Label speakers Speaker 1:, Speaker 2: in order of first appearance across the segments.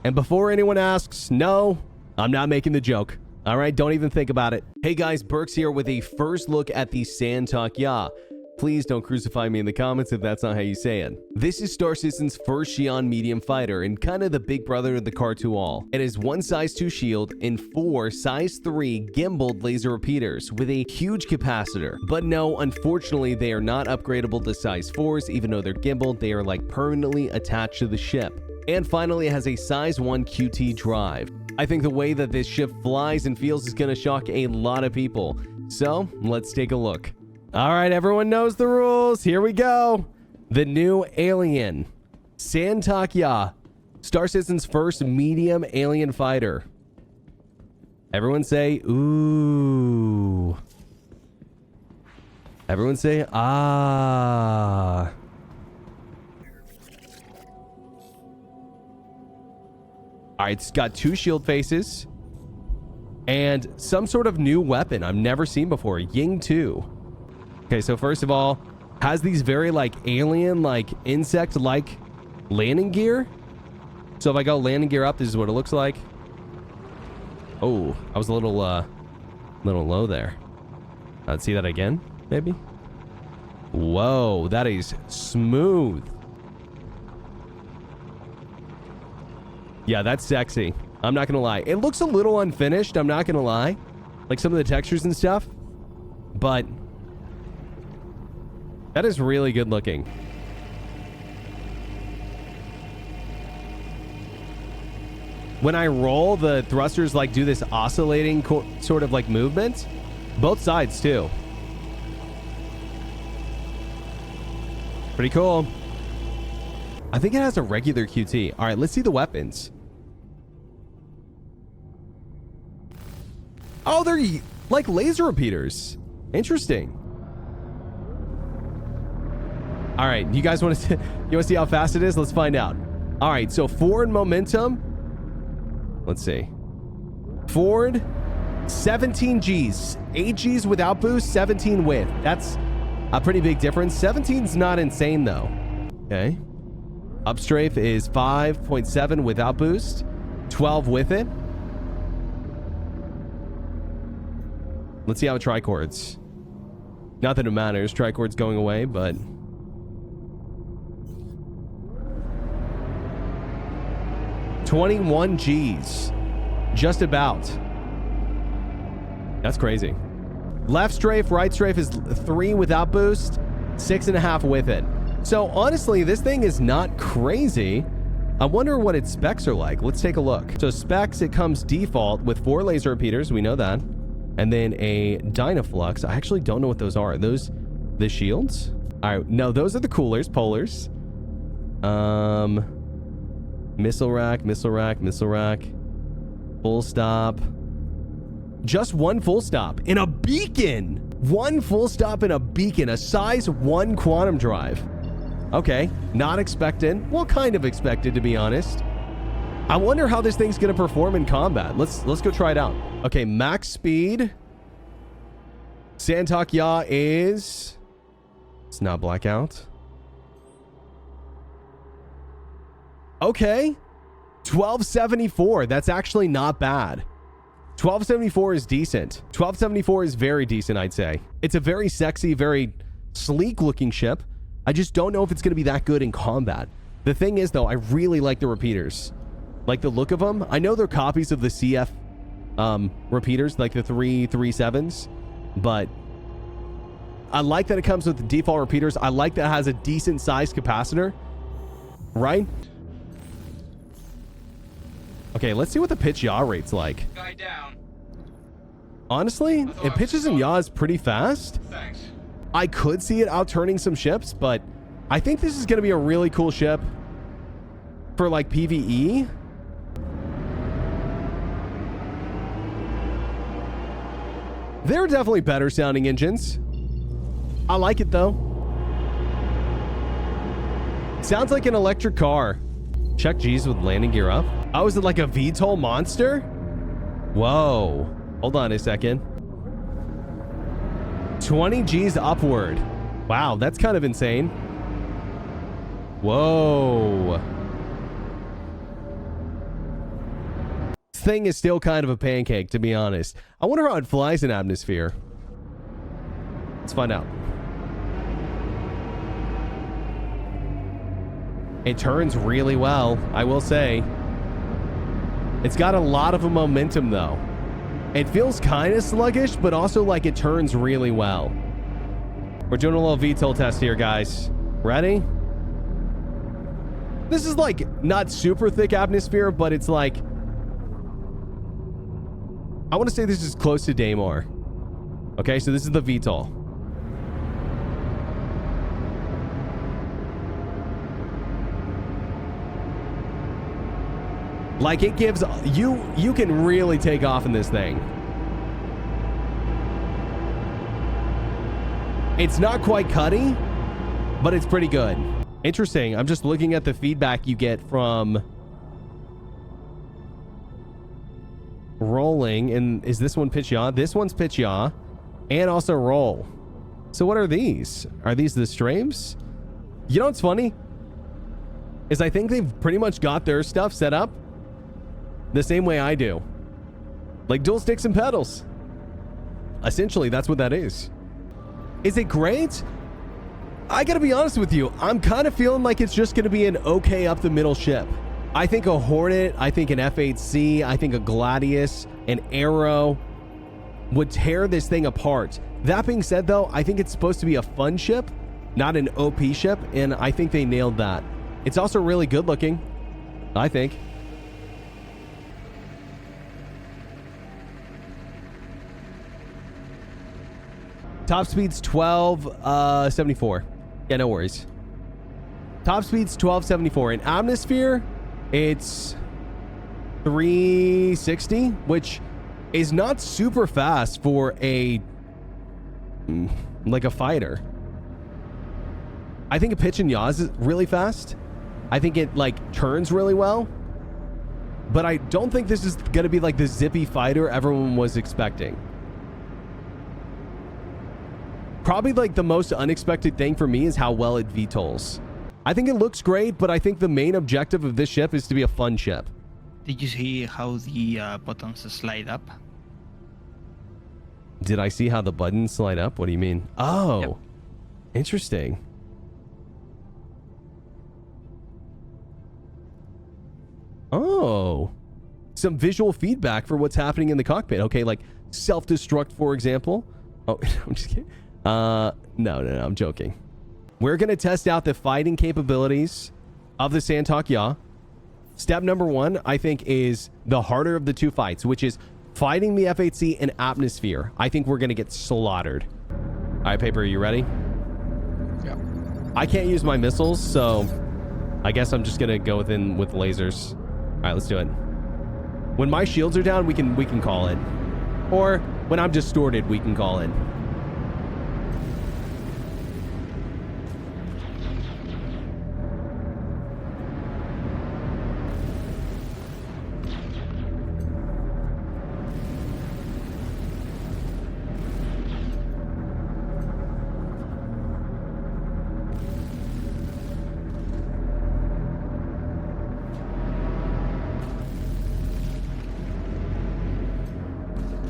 Speaker 1: And before anyone asks, no, I'm not making the joke. All right, don't even think about it. Hey guys, Berks here with a first look at the San Tok Yai. Please don't crucify me in the comments if that's not how you say it. This is Star Citizen's first Xi'an medium fighter and kind of the big brother of the Kar-2-Al. It is 1 size 2 shield and 4 size 3 gimbaled laser repeaters with a huge capacitor. But no, unfortunately, they are not upgradable to size 4s. Even though they're gimbaled, they are like permanently attached to the ship. And finally, it has a size 1 QT drive. I think the way that this ship flies and feels is going to shock a lot of people. So let's take a look. All right, everyone knows the rules. Here we go. The new alien, San Tok Yai, Star Citizen's first medium alien fighter. Everyone say, ooh. Everyone say, ah. All right, it's got 2 shield faces and some sort of new weapon I've never seen before, Ying 2. Okay, so first of all, has these very like alien, like insect-like landing gear. So if I go landing gear up, this is what it looks like. Oh, I was a little low there. Let's see that again, maybe. Whoa, that is smooth. Yeah, that's sexy. I'm not gonna lie. It looks a little unfinished, I'm not gonna lie. Like some of the textures and stuff. But that is really good looking. When I roll, the thrusters like do this oscillating sort of like movement. Both sides too. Pretty cool. I think it has a regular QT. All right, let's see the weapons. Oh, they're like laser repeaters. Interesting. All right, you guys want to see how fast it is? Let's find out. All right, so forward momentum. Let's see. Forward, 17 Gs. 8 Gs without boost, 17 with. That's a pretty big difference. 17's not insane though. Okay. Upstrafe is 5.7 without boost, 12 with it. Let's see how it tricords. Not that it matters. Tricord's going away, but... $21 Gs. Just about. That's crazy. Left strafe, right strafe is 3 without boost, 6.5 with it. So honestly, this thing is not crazy. I wonder what its specs are like. Let's take a look. So specs, it comes default with 4 laser repeaters. We know that. And then a Dynaflux. I actually don't know what those are. Are those the shields? All right. No, those are the coolers, polars. Missile rack, missile rack, missile rack. Full stop. Just 1 full stop in a beacon. 1 full stop in a beacon. A size 1 quantum drive. Okay. Not expected. Well, kind of expected, to be honest. I wonder how this thing's going to perform in combat. Let's go try it out. Okay, max speed. San Tok Yai is... It's not blackout. Okay. 1274. That's actually not bad. 1274 is decent. 1274 is very decent, I'd say. It's a very sexy, very sleek looking ship. I just don't know if it's going to be that good in combat. The thing is, though, I really like the repeaters. Like the look of them. I know they're copies of the CF repeaters, like the 337s, but I like that it comes with the default repeaters. I like that it has a decent sized capacitor, right? Okay, let's see what the pitch yaw rate's like.
Speaker 2: Guy down.
Speaker 1: Honestly, it pitches and yaws pretty fast.
Speaker 2: Thanks.
Speaker 1: I could see it outturning some ships, but I think this is going to be a really cool ship for like PvE. They're definitely better sounding engines. I like it though. Sounds like an electric car. Check G's with landing gear up. Oh, is it like a VTOL monster? Whoa. Hold on a second. 20 G's upward. Wow, that's kind of insane. Whoa. thing is still kind of a pancake, to be honest. I wonder how it flies in atmosphere. Let's find out. It turns really well, I will say. It's got a lot of a momentum, though. It feels kind of sluggish, but also like it turns really well. We're doing a little VTOL test here, guys. Ready? This is like not super thick atmosphere, but it's like, I want to say this is close to Daymar. Okay, so this is the VTOL. Like it gives you can really take off in this thing. It's not quite cutty, but it's pretty good. Interesting. I'm just looking at the feedback you get from rolling. And is this one pitch yaw? This one's pitch yaw and also roll. So what are these? Are these the streams? You know what's funny? Is I think they've pretty much got their stuff set up the same way I do. Like dual sticks and pedals. Essentially, that's what that is. Is it great? I gotta be honest with you. I'm kind of feeling like it's just gonna be an okay up the middle ship. I think a Hornet, I think an F-8C, I think a Gladius, an Arrow would tear this thing apart. That being said though, I think it's supposed to be a fun ship, not an OP ship, and I think they nailed that. It's also really good looking, I think. Top speed's 1274. Yeah, no worries. Top speed's 1274. In atmosphere, it's 360, which is not super fast for a like a fighter. I think a pitch and yaw is really fast. I think it like turns really well, but I don't think this is going to be like the zippy fighter everyone was expecting. Probably like the most unexpected thing for me is how well it VTOLs. I think it looks great, but I think the main objective of this ship is to be a fun ship.
Speaker 2: Did you see how the buttons slide up?
Speaker 1: Did I see how the buttons slide up? What do you mean? Oh, yep. Interesting. Oh, some visual feedback for what's happening in the cockpit. Okay, like self-destruct, for example. Oh, I'm just kidding. No, I'm joking. We're going to test out the fighting capabilities of the San Tok Yai. Step number one, I think, is the harder of the two fights, which is fighting the F-8C in atmosphere. I think we're going to get slaughtered. All right, Paper, are you ready?
Speaker 3: Yeah.
Speaker 1: I can't use my missiles, so I guess I'm just going to go with lasers. All right, let's do it. When my shields are down, we can call it. Or when I'm distorted, we can call it.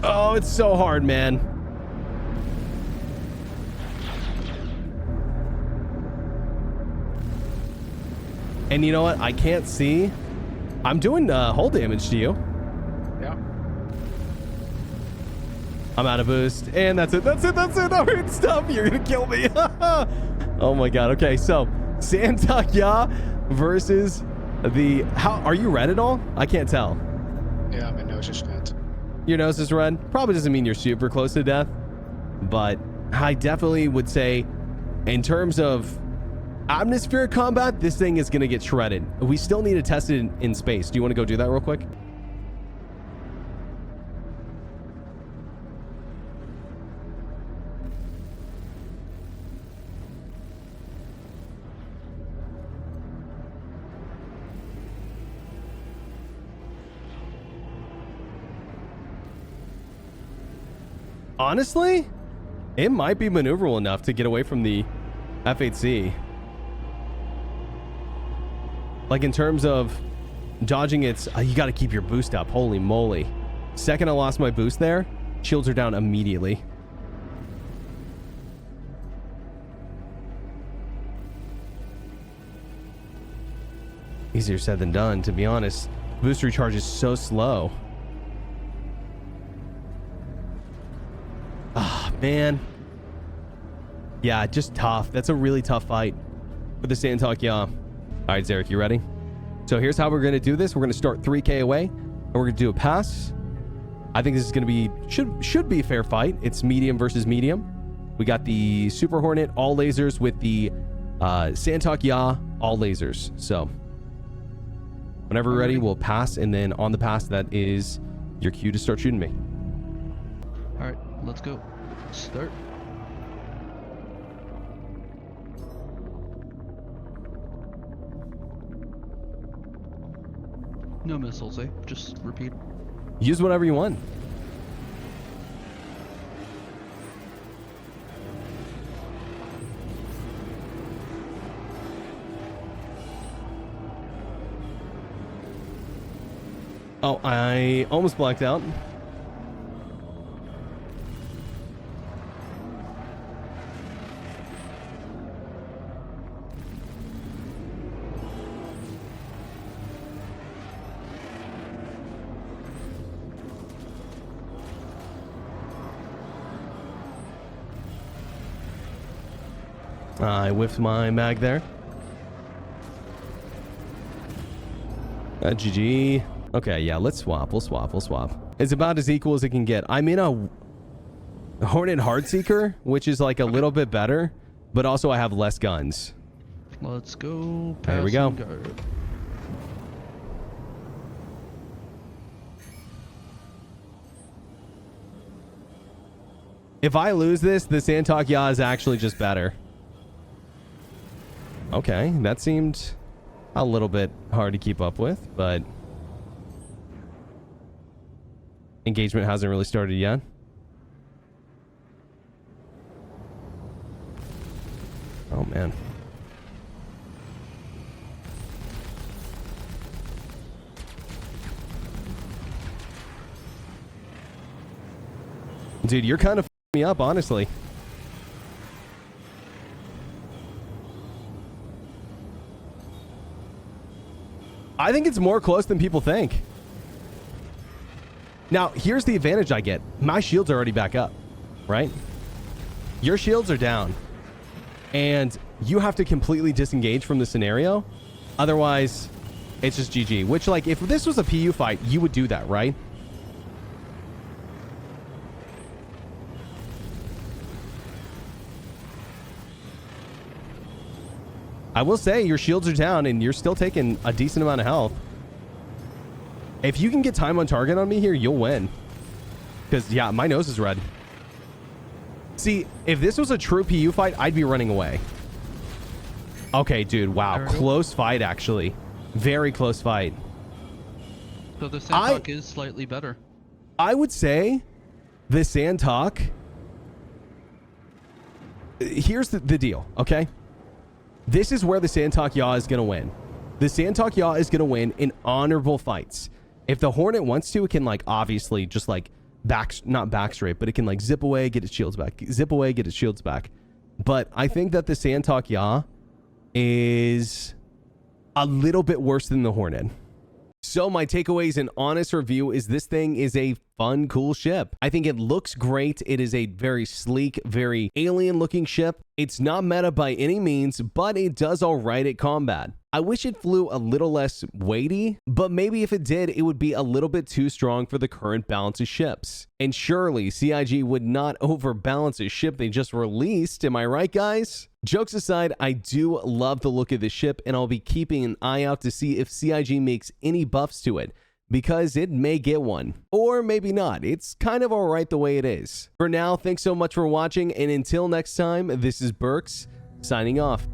Speaker 1: Oh, it's so hard, man. And you know what? I can't see. I'm doing hull damage to you.
Speaker 3: Yeah.
Speaker 1: I'm out of boost. And that's it. That's it. I'm hurting stuff. You're going to kill me. Oh my God. Okay. So San Tok Yai versus the... Are you red at all? I can't tell.
Speaker 3: Yeah, my nose is red.
Speaker 1: Your nose is red. Probably doesn't mean you're super close to death, but I definitely would say in terms of atmospheric combat, this thing is going to get shredded. We still need to test it in space. Do you want to go do that real quick? Honestly, it might be maneuverable enough to get away from the F-8C. Like in terms of Dodging it's... you got to keep your boost up. Holy moly. Second I lost my boost there, shields are down immediately. Easier said than done, to be honest. Boost recharge is so slow. Ah, man. Yeah, just tough. That's a really tough fight for the San Tok Yai. All right, Zarek, you ready? So here's how we're going to do this. We're going to start 3K away, and we're going to do a pass. I think this is going to be, should be a fair fight. It's medium versus medium. We got the Super Hornet, all lasers, with the San Tok Yai, all lasers. So whenever we're ready, we'll pass, and then on the pass, that is your cue to start shooting me.
Speaker 4: All right, let's go. Start. No missiles, eh? Just repeat.
Speaker 1: Use whatever you want. Oh, I almost blacked out. I whiffed my mag there. GG. Okay, yeah, let's swap. We'll swap. It's about as equal as it can get. I'm in a Hornet Heartseeker, which is like a little bit better, but also I have less guns.
Speaker 4: Let's go.
Speaker 1: There we go.
Speaker 4: Guard.
Speaker 1: If I lose this, the San Tok Yai is actually just better. Okay, that seemed a little bit hard to keep up with, but engagement hasn't really started yet. Oh, man. Dude, you're kind of f***ing me up, honestly. I think it's more close than people think. Now, here's the advantage I get. My shields are already back up, right? Your shields are down. And you have to completely disengage from the scenario. Otherwise, it's just GG. Which, like, if this was a PU fight, you would do that, right? I will say your shields are down and you're still taking a decent amount of health. If you can get time on target on me here, you'll win. Because, yeah, my nose is red. See, if this was a true PU fight, I'd be running away. Okay, dude, wow. Close fight, actually. Very close fight.
Speaker 4: So the San Tok is slightly better.
Speaker 1: I would say the San Tok... Here's the deal, okay? This is where the San Tok Yai is going to win. The San Tok Yai is going to win in honorable fights. If the Hornet wants to, it can, like, obviously just, like, not backstraight, but it can, like, zip away, get its shields back. Zip away, get its shields back. But I think that the San Tok Yai is a little bit worse than the Hornet. So my takeaways and honest review is this thing is a fun, cool ship. I think it looks great. It is a very sleek, very alien looking ship. It's not meta by any means, but it does all right at combat. I wish it flew a little less weighty, but maybe if it did, it would be a little bit too strong for the current balance of ships. And surely CIG would not overbalance a ship they just released. Am I right, guys? Jokes aside, I do love the look of the ship, and I'll be keeping an eye out to see if CIG makes any buffs to it, because it may get one. Or maybe not. It's kind of alright the way it is. For now, thanks so much for watching, and until next time, this is Berks, signing off.